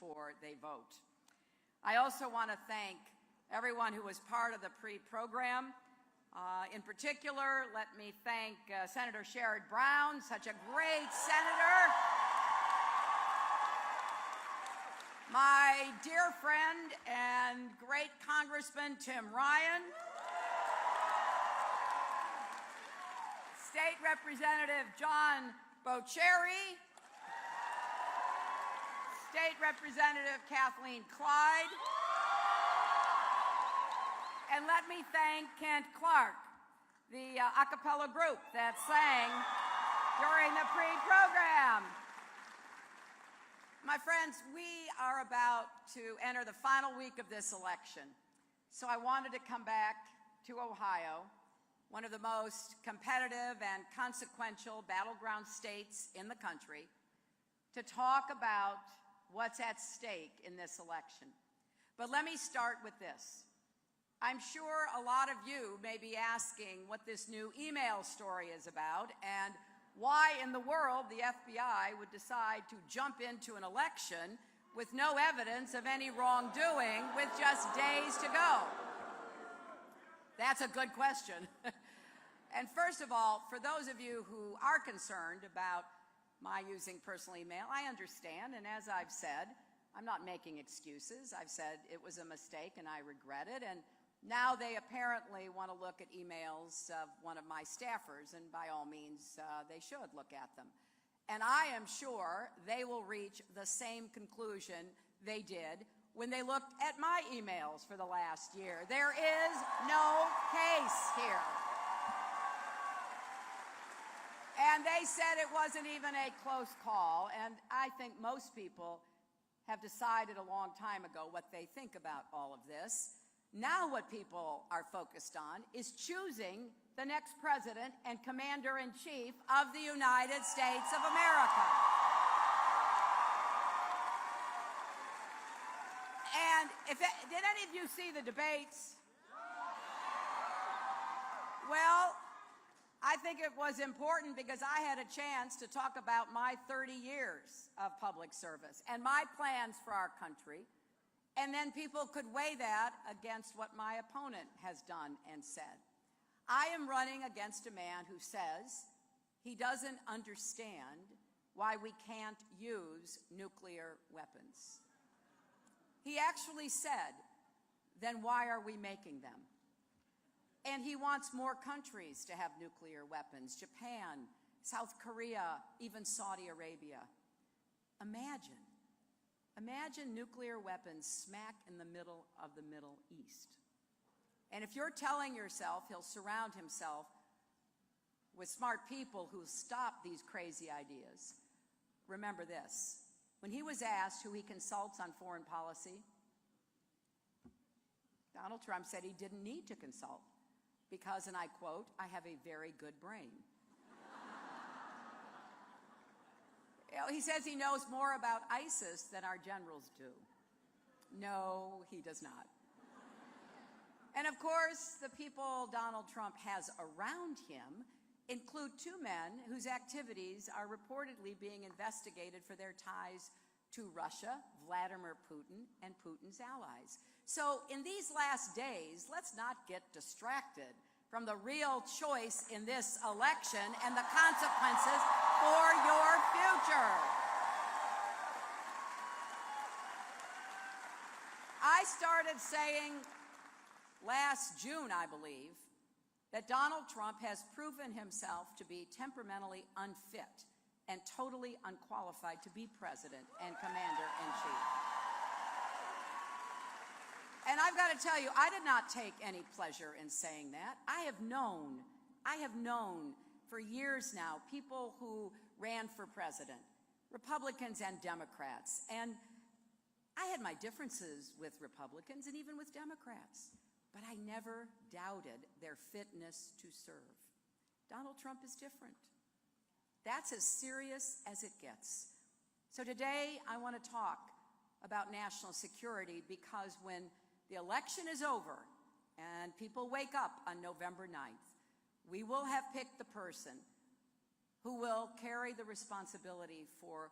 before they vote. I also want to thank everyone who was part of the pre-program. In particular, let me thank Senator Sherrod Brown, such a great senator. My dear friend and great Congressman Tim Ryan. State Representative John Boccieri. State Representative Kathleen Clyde. And let me thank Kent Clark, the a cappella group that sang during the pre-program. My friends, we are about to enter the final week of this election. So I wanted to come back to Ohio, one of the most competitive and consequential battleground states in the country, to talk about what's at stake in this election. But let me start with this. I'm sure a lot of you may be asking what this new email story is about and why in the world the FBI would decide to jump into an election with no evidence of any wrongdoing with just days to go. That's a good question. And first of all, for those of you who are concerned about my using personal email, I understand, and as I've said, I'm not making excuses. I've said it was a mistake and I regret it, and now they apparently want to look at emails of one of my staffers, and by all means, they should look at them. And I am sure they will reach the same conclusion they did when they looked at my emails for the last year. There is no case here. And they said it wasn't even a close call, and I think most people have decided a long time ago what they think about all of this. Now what people are focused on is choosing the next president and commander-in-chief of the United States of America. And did any of you see the debates? Well, I think it was important because I had a chance to talk about my 30 years of public service and my plans for our country. And then people could weigh that against what my opponent has done and said. I am running against a man who says he doesn't understand why we can't use nuclear weapons. He actually said, then why are we making them? And he wants more countries to have nuclear weapons: Japan, South Korea, even Saudi Arabia. Imagine nuclear weapons smack in the middle of the Middle East. And if you're telling yourself he'll surround himself with smart people who stop these crazy ideas, remember this. When he was asked who he consults on foreign policy, Donald Trump said he didn't need to consult because, and I quote, "I have a very good brain." He says he knows more about ISIS than our generals do. No, he does not. And of course, the people Donald Trump has around him include two men whose activities are reportedly being investigated for their ties to Russia, Vladimir Putin, and Putin's allies. So in these last days, let's not get distracted from the real choice in this election and the consequences for your future. I started saying last June, I believe, that Donald Trump has proven himself to be temperamentally unfit and totally unqualified to be president and commander-in-chief. And I've got to tell you, I did not take any pleasure in saying that. I have known for years now people who ran for president, Republicans and Democrats. And I had my differences with Republicans and even with Democrats, but I never doubted their fitness to serve. Donald Trump is different. That's as serious as it gets. So today I want to talk about national security because when the election is over and people wake up on November 9th, we will have picked the person who will carry the responsibility for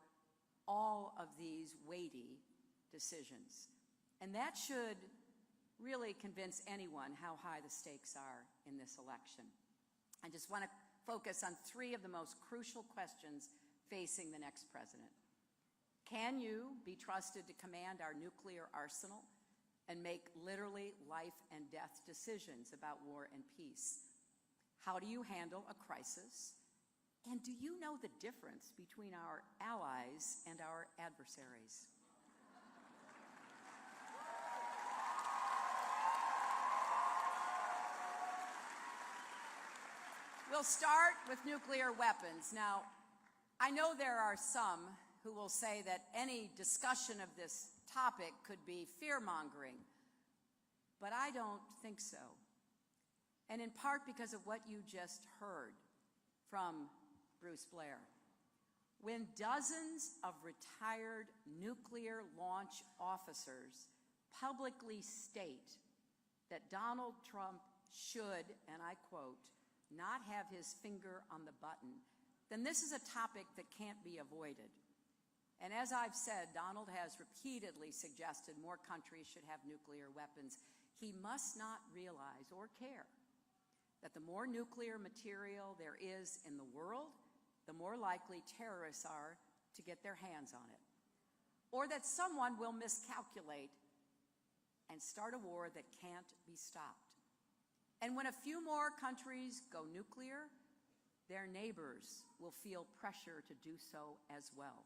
all of these weighty decisions. And that should really convince anyone how high the stakes are in this election. I just want to focus on three of the most crucial questions facing the next president. Can you be trusted to command our nuclear arsenal and make literally life and death decisions about war and peace? How do you handle a crisis? And do you know the difference between our allies and our adversaries? We'll start with nuclear weapons. Now, I know there are some who will say that any discussion of this topic could be fear-mongering, but I don't think so. And in part because of what you just heard from Bruce Blair. When dozens of retired nuclear launch officers publicly state that Donald Trump should, and I quote, not have his finger on the button, then this is a topic that can't be avoided. And as I've said, Donald has repeatedly suggested more countries should have nuclear weapons. He must not realize or care that the more nuclear material there is in the world, the more likely terrorists are to get their hands on it. Or that someone will miscalculate and start a war that can't be stopped. And when a few more countries go nuclear, their neighbors will feel pressure to do so as well.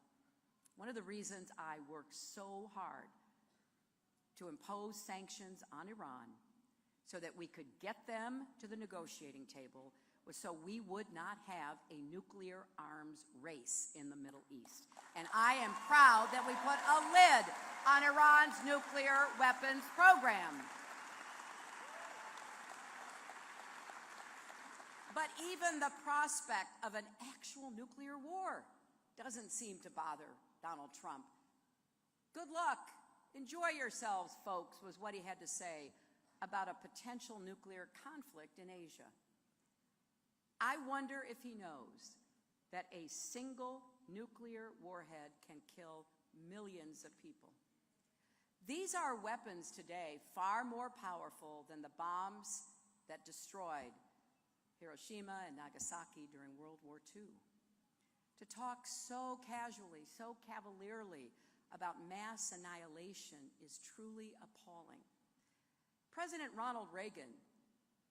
One of the reasons I worked so hard to impose sanctions on Iran so that we could get them to the negotiating table was so we would not have a nuclear arms race in the Middle East. And I am proud that we put a lid on Iran's nuclear weapons program. But even the prospect of an actual nuclear war doesn't seem to bother Donald Trump. Good luck. Enjoy yourselves, folks, was what he had to say about a potential nuclear conflict in Asia. I wonder if he knows that a single nuclear warhead can kill millions of people. These are weapons today far more powerful than the bombs that destroyed Hiroshima and Nagasaki during World War II. To talk so casually, so cavalierly about mass annihilation is truly appalling. President Ronald Reagan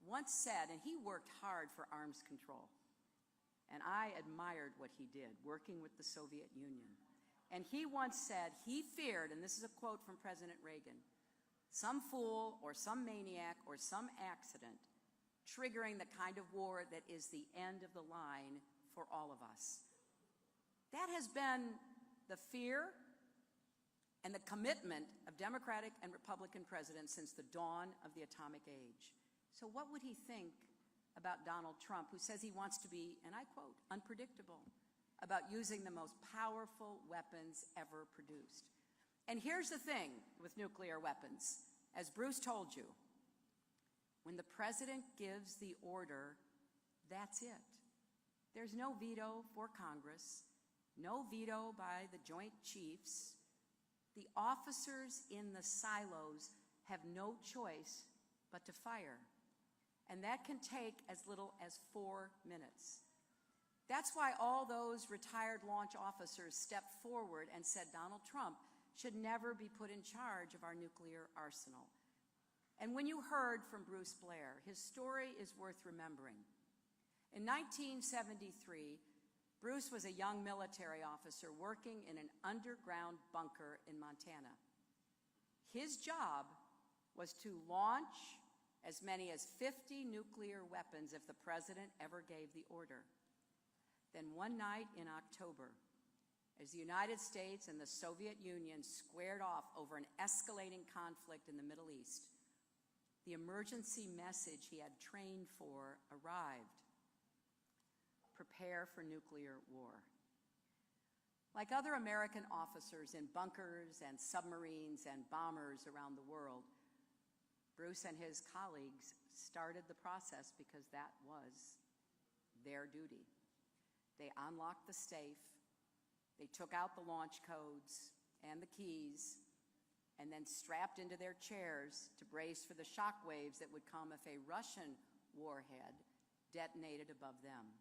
once said, and he worked hard for arms control, and I admired what he did, working with the Soviet Union. And he once said he feared, and this is a quote from President Reagan, some fool or some maniac or some accident triggering the kind of war that is the end of the line for all of us. That has been the fear and the commitment of Democratic and Republican presidents since the dawn of the atomic age. So what would he think about Donald Trump, who says he wants to be, and I quote, unpredictable about using the most powerful weapons ever produced? And here's the thing with nuclear weapons. As Bruce told you, when the president gives the order, that's it. There's no veto for Congress, no veto by the Joint Chiefs. The officers in the silos have no choice but to fire. And that can take as little as 4 minutes. That's why all those retired launch officers stepped forward and said Donald Trump should never be put in charge of our nuclear arsenal. And when you heard from Bruce Blair, his story is worth remembering. In 1973, Bruce was a young military officer working in an underground bunker in Montana. His job was to launch as many as 50 nuclear weapons if the president ever gave the order. Then one night in October, as the United States and the Soviet Union squared off over an escalating conflict in the Middle East, the emergency message he had trained for arrived. Prepare for nuclear war. Like other American officers in bunkers and submarines and bombers around the world, Bruce and his colleagues started the process because that was their duty. They unlocked the safe, they took out the launch codes and the keys, and then strapped into their chairs to brace for the shock waves that would come if a Russian warhead detonated above them.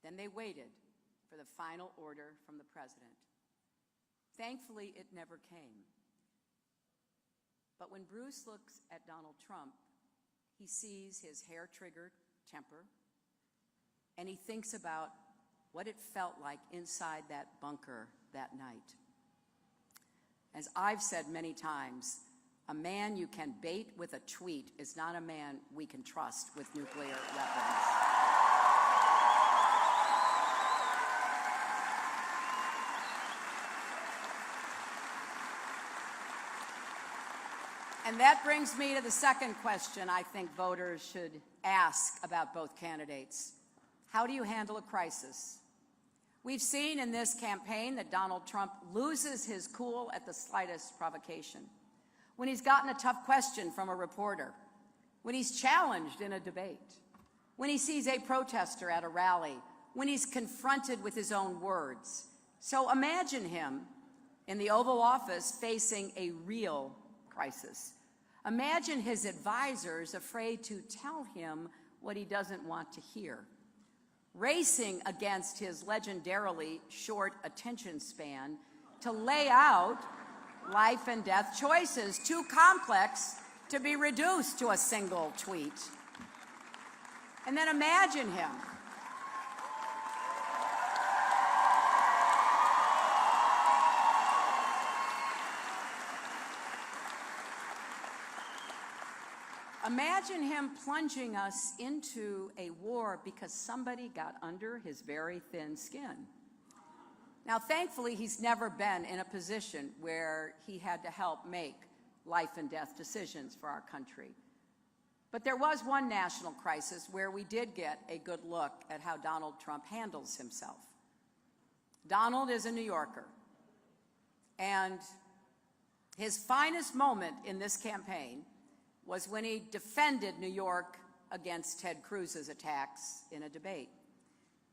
Then they waited for the final order from the president. Thankfully, it never came. But when Bruce looks at Donald Trump, he sees his hair-triggered temper, and he thinks about what it felt like inside that bunker that night. As I've said many times, a man you can bait with a tweet is not a man we can trust with nuclear weapons. And that brings me to the second question I think voters should ask about both candidates. How do you handle a crisis? We've seen in this campaign that Donald Trump loses his cool at the slightest provocation. When he's gotten a tough question from a reporter, when he's challenged in a debate, when he sees a protester at a rally, when he's confronted with his own words. So imagine him in the Oval Office facing a real crisis. Imagine his advisors afraid to tell him what he doesn't want to hear, racing against his legendarily short attention span to lay out life and death choices too complex to be reduced to a single tweet. And then imagine him plunging us into a war because somebody got under his very thin skin. Now, thankfully, he's never been in a position where he had to help make life and death decisions for our country. But there was one national crisis where we did get a good look at how Donald Trump handles himself. Donald is a New Yorker, and his finest moment in this campaign was when he defended New York against Ted Cruz's attacks in a debate.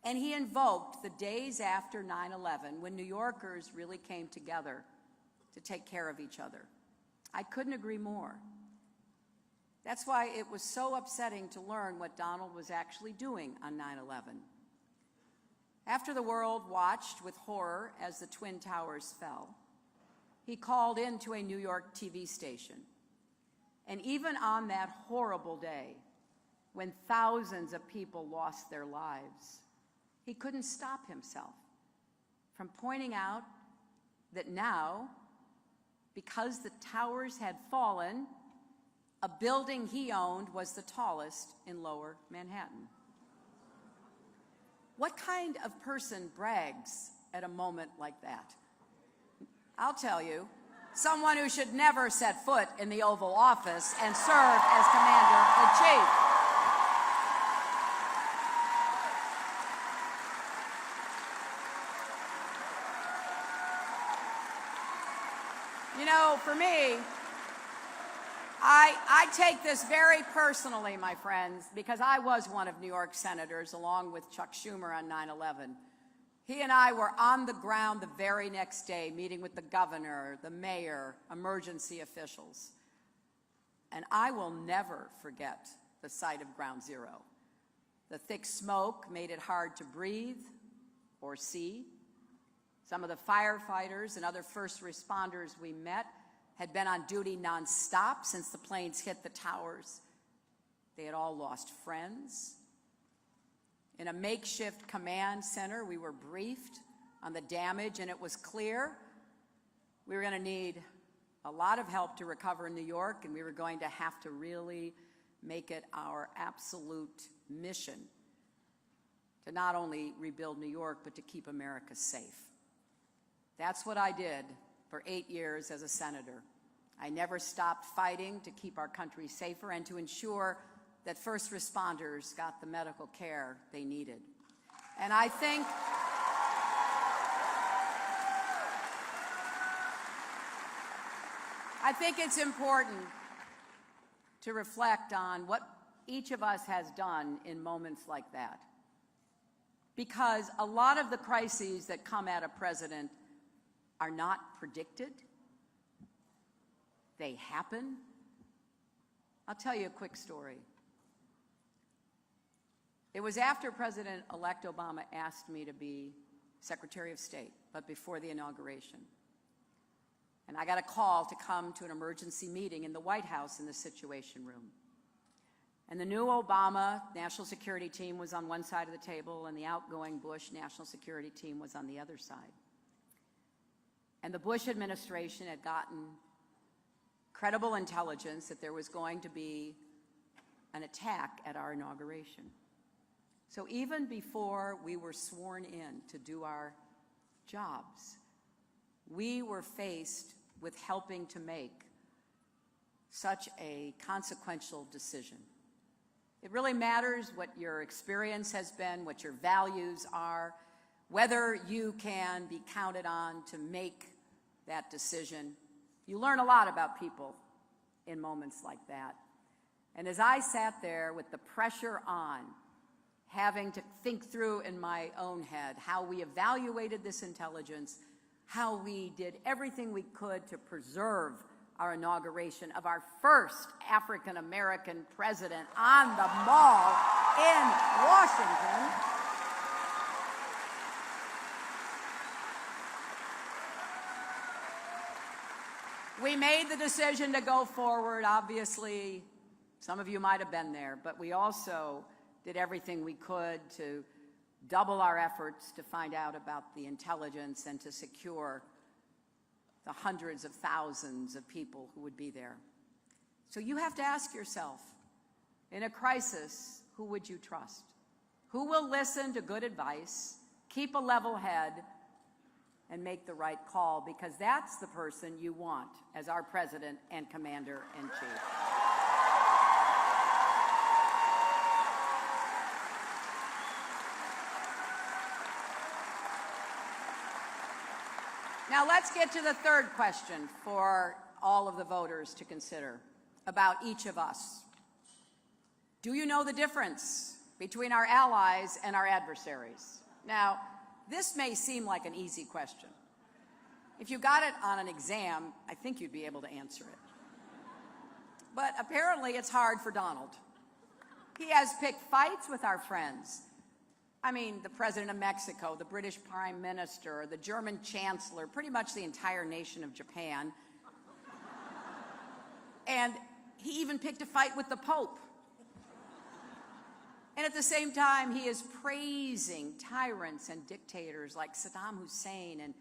And he invoked the days after 9/11 when New Yorkers really came together to take care of each other. I couldn't agree more. That's why it was so upsetting to learn what Donald was actually doing on 9/11. After the world watched with horror as the Twin Towers fell, he called into a New York TV station. And even on that horrible day, when thousands of people lost their lives, he couldn't stop himself from pointing out that now, because the towers had fallen, a building he owned was the tallest in Lower Manhattan. What kind of person brags at a moment like that? I'll tell you, someone who should never set foot in the Oval Office and serve as Commander-in-Chief. You know, for me, I take this very personally, my friends, because I was one of New York's senators, along with Chuck Schumer on 9/11. He and I were on the ground the very next day, meeting with the governor, the mayor, emergency officials. And I will never forget the sight of Ground Zero. The thick smoke made it hard to breathe or see. Some of the firefighters and other first responders we met had been on duty nonstop since the planes hit the towers. They had all lost friends. In a makeshift command center, we were briefed on the damage, and it was clear we were going to need a lot of help to recover New York, and we were going to have to really make it our absolute mission to not only rebuild New York, but to keep America safe. That's what I did for 8 years as a senator. I never stopped fighting to keep our country safer and to ensure that first responders got the medical care they needed. And I think it's important to reflect on what each of us has done in moments like that. Because a lot of the crises that come at a president are not predicted. they happen? I'll tell you a quick story. It was after President-elect Obama asked me to be Secretary of State, but before the inauguration. And I got a call to come to an emergency meeting in the White House in the Situation Room. And the new Obama national security team was on one side of the table, and the outgoing Bush national security team was on the other side. And the Bush administration had gotten credible intelligence that there was going to be an attack at our inauguration. So even before we were sworn in to do our jobs, we were faced with helping to make such a consequential decision. It really matters what your experience has been, what your values are, whether you can be counted on to make that decision. You learn a lot about people in moments like that. And as I sat there with the pressure on, having to think through in my own head how we evaluated this intelligence, how we did everything we could to preserve our inauguration of our first African-American president on the Mall in Washington. We made the decision to go forward. Obviously, some of you might have been there, but we also did everything we could to double our efforts to find out about the intelligence and to secure the hundreds of thousands of people who would be there. So you have to ask yourself, in a crisis, who would you trust? Who will listen to good advice, keep a level head, and make the right call? Because that's the person you want as our President and Commander-in-Chief. Now let's get to the third question for all of the voters to consider about each of us. Do you know the difference between our allies and our adversaries? Now, this may seem like an easy question. If you got it on an exam, I think you'd be able to answer it. But apparently it's hard for Donald. He has picked fights with our friends. I mean, the President of Mexico, the British Prime Minister, the German Chancellor, pretty much the entire nation of Japan. And he even picked a fight with the Pope. And at the same time, he is praising tyrants and dictators like Saddam Hussein and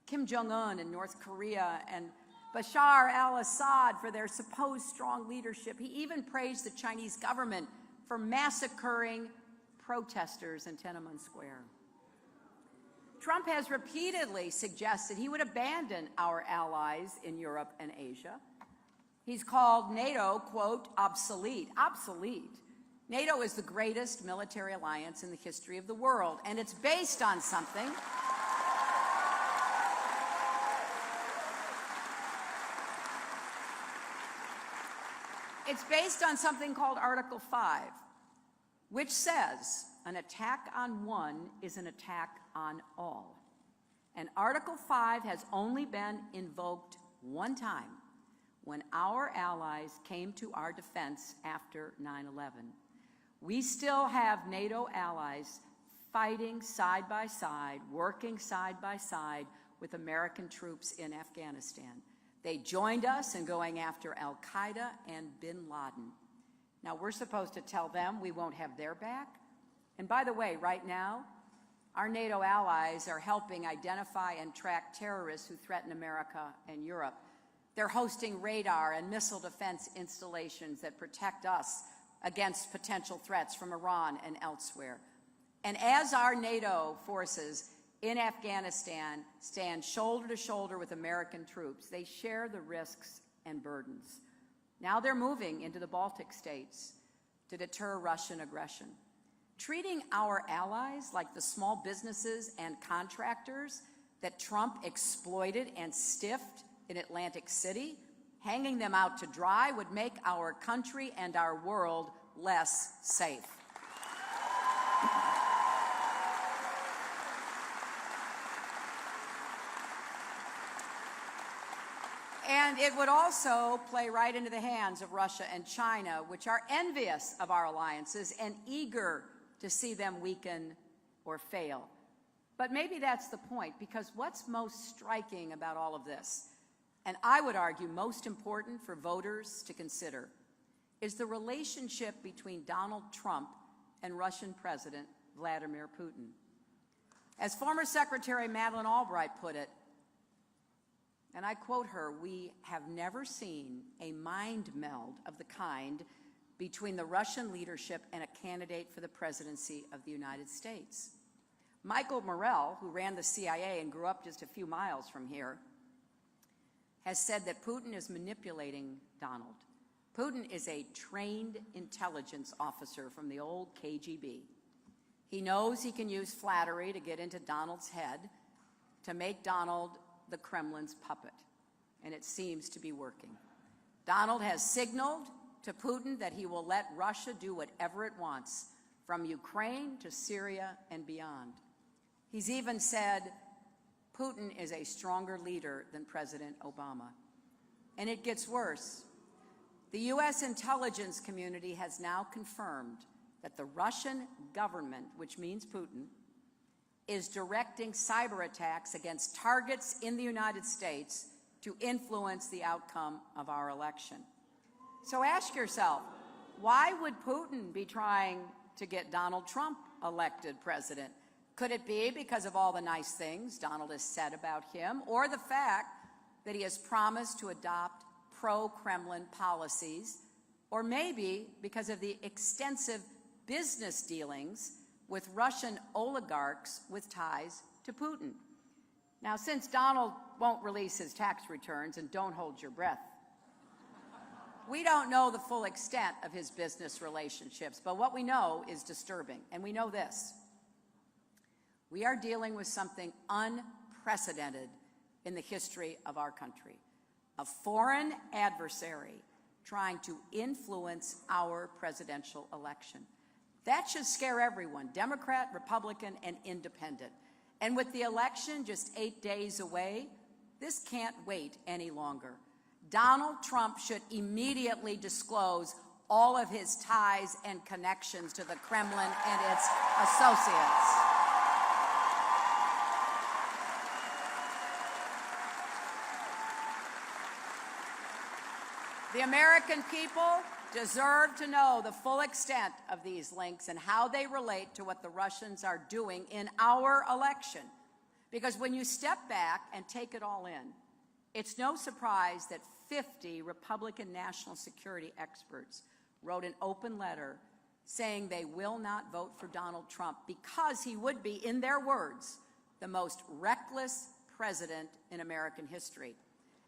Kim Jong-un in North Korea and Bashar al-Assad for their supposed strong leadership. He even praised the Chinese government for massacring protesters in Tiananmen Square. Trump has repeatedly suggested he would abandon our allies in Europe and Asia. He's called NATO, quote, obsolete. Obsolete. NATO is the greatest military alliance in the history of the world, and it's based on something. It's based on something called Article 5, which says an attack on one is an attack on all. And Article 5 has only been invoked one time, when our allies came to our defense after 9/11. We still have NATO allies fighting side by side, working side by side with American troops in Afghanistan. They joined us in going after al-Qaeda and bin Laden. Now, we're supposed to tell them we won't have their back? And by the way, right now, our NATO allies are helping identify and track terrorists who threaten America and Europe. They're hosting radar and missile defense installations that protect us against potential threats from Iran and elsewhere. And as our NATO forces in Afghanistan stand shoulder to shoulder with American troops, they share the risks and burdens. Now they're moving into the Baltic states to deter Russian aggression. Treating our allies like the small businesses and contractors that Trump exploited and stiffed in Atlantic City, hanging them out to dry would make our country and our world less safe. And it would also play right into the hands of Russia and China, which are envious of our alliances and eager to see them weaken or fail. But maybe that's the point, because what's most striking about all of this, and I would argue most important for voters to consider, is the relationship between Donald Trump and Russian President Vladimir Putin. As former Secretary Madeleine Albright put it, and I quote her, "We have never seen a mind meld of the kind between the Russian leadership and a candidate for the presidency of the United States." Michael Morell, who ran the CIA and grew up just a few miles from here, has said that Putin is manipulating Donald. Putin is a trained intelligence officer from the old KGB. He knows he can use flattery to get into Donald's head to make Donald the Kremlin's puppet, and it seems to be working. Donald has signaled to Putin that he will let Russia do whatever it wants, from Ukraine to Syria and beyond. He's even said Putin is a stronger leader than President Obama. And it gets worse. The U.S. intelligence community has now confirmed that the Russian government, which means Putin, is directing cyber attacks against targets in the United States to influence the outcome of our election. So ask yourself, why would Putin be trying to get Donald Trump elected president? Could it be because of all the nice things Donald has said about him, or the fact that he has promised to adopt pro-Kremlin policies, or maybe because of the extensive business dealings with Russian oligarchs with ties to Putin? Now, since Donald won't release his tax returns, and don't hold your breath, we don't know the full extent of his business relationships, but what we know is disturbing, and we know this. We are dealing with something unprecedented in the history of our country, a foreign adversary trying to influence our presidential election. That should scare everyone, Democrat, Republican, and Independent. And with the election just 8 days away, this can't wait any longer. Donald Trump should immediately disclose all of his ties and connections to the Kremlin and its associates. The American people deserve to know the full extent of these links and how they relate to what the Russians are doing in our election. Because when you step back and take it all in, it's no surprise that 50 Republican national security experts wrote an open letter saying they will not vote for Donald Trump because he would be, in their words, the most reckless president in American history.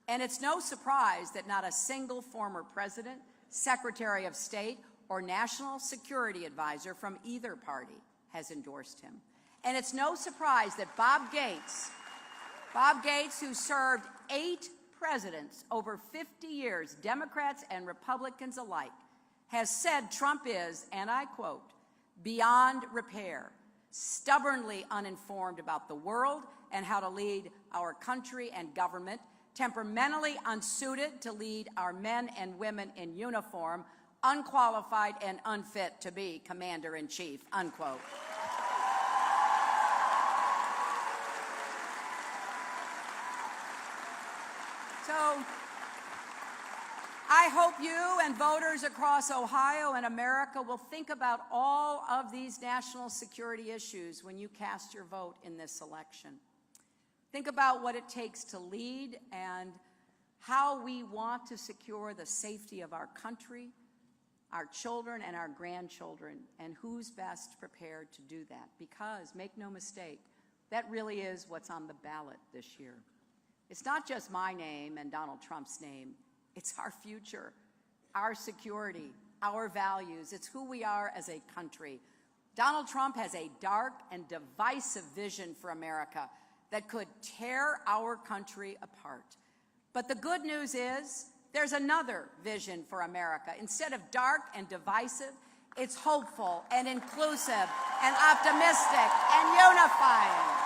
And it's no surprise that not a single former president, Secretary of State, or national security advisor from either party has endorsed him. And it's no surprise that Bob Gates, who served 8 presidents over 50 years, Democrats and Republicans alike, has said Trump is, and I quote, beyond repair, stubbornly uninformed about the world and how to lead our country and government, temperamentally unsuited to lead our men and women in uniform, unqualified and unfit to be commander-in-chief, unquote. So I hope you and voters across Ohio and America will think about all of these national security issues when you cast your vote in this election. Think about what it takes to lead and how we want to secure the safety of our country, our children and our grandchildren, and who's best prepared to do that. Because, make no mistake, that really is what's on the ballot this year. It's not just my name and Donald Trump's name. It's our future, our security, our values. It's who we are as a country. Donald Trump has a dark and divisive vision for America that could tear our country apart. But the good news is there's another vision for America. Instead of dark and divisive, it's hopeful and inclusive and optimistic and unifying.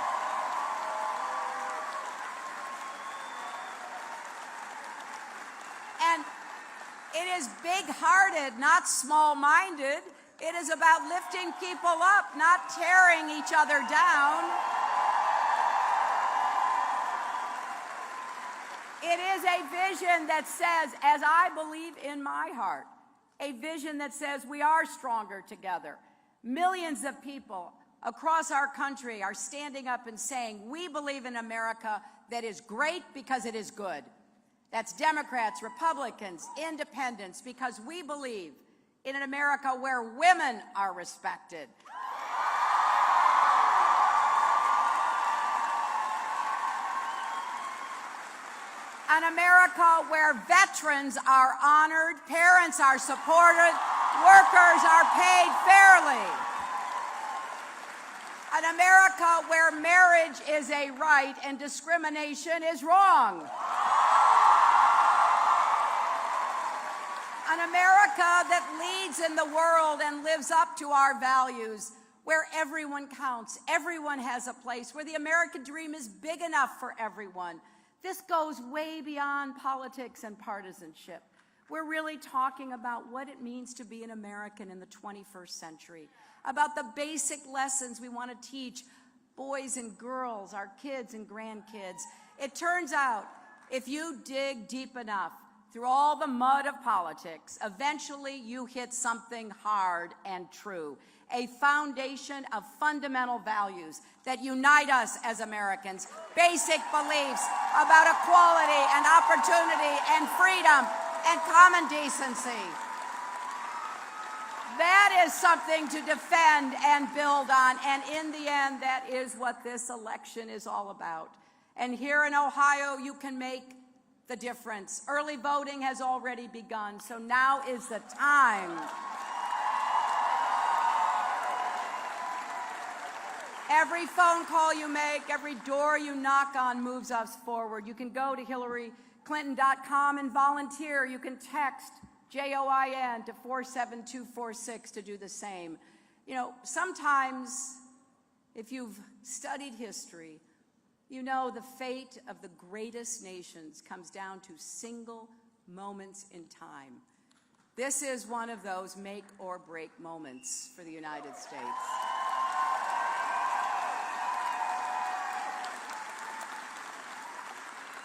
It is big-hearted, not small-minded. It is about lifting people up, not tearing each other down. It is a vision that says, as I believe in my heart, a vision that says we are stronger together. Millions of people across our country are standing up and saying, we believe in America that is great because it is good. That's Democrats, Republicans, independents, because we believe in an America where women are respected. An America where veterans are honored, parents are supported, workers are paid fairly. An America where marriage is a right and discrimination is wrong. An America that leads in the world and lives up to our values, where everyone counts, everyone has a place, where the American dream is big enough for everyone. This goes way beyond politics and partisanship. We're really talking about what it means to be an American in the 21st century, about the basic lessons we want to teach boys and girls, our kids and grandkids. It turns out, if you dig deep enough through all the mud of politics, eventually you hit something hard and true, a foundation of fundamental values that unite us as Americans, basic beliefs about equality and opportunity and freedom and common decency. That is something to defend and build on, and in the end, that is what this election is all about. And here in Ohio, you can make the difference. Early voting has already begun, so now is the time. Every phone call you make, every door you knock on moves us forward. You can go to HillaryClinton.com and volunteer. You can text JOIN to 47246 to do the same. You know, sometimes, if you've studied history, you know the fate of the greatest nations comes down to single moments in time. This is one of those make or break moments for the United States.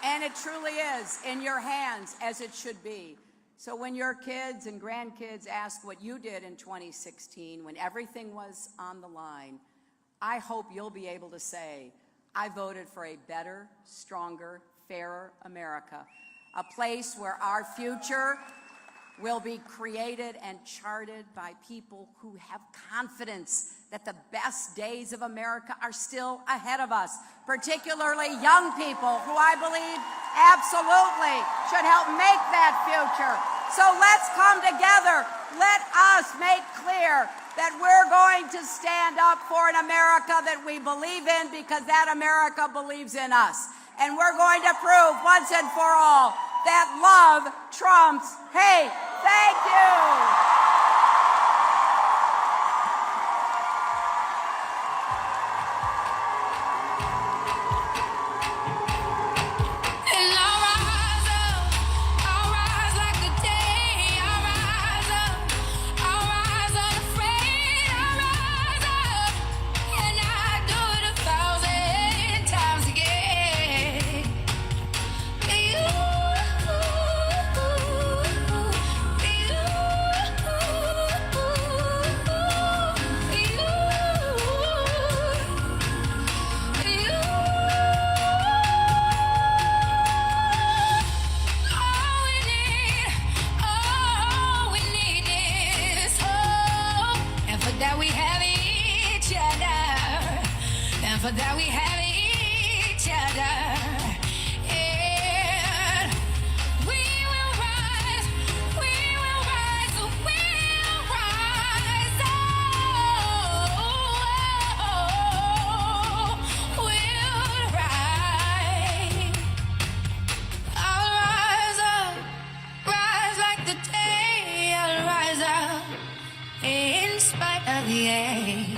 And it truly is in your hands, as it should be. So when your kids and grandkids ask what you did in 2016, when everything was on the line, I hope you'll be able to say, I voted for a better, stronger, fairer America, a place where our future will be created and charted by people who have confidence that the best days of America are still ahead of us, particularly young people who I believe absolutely should help make that future. So let's come together. Let us make clear that we're going to stand up for an America that we believe in, because that America believes in us. And we're going to prove once and for all that love trumps hate. Thank you. For that we have each other, and we will rise, we will rise, we'll rise, we'll rise. I'll rise up, rise like the day, I'll rise up in spite of the age.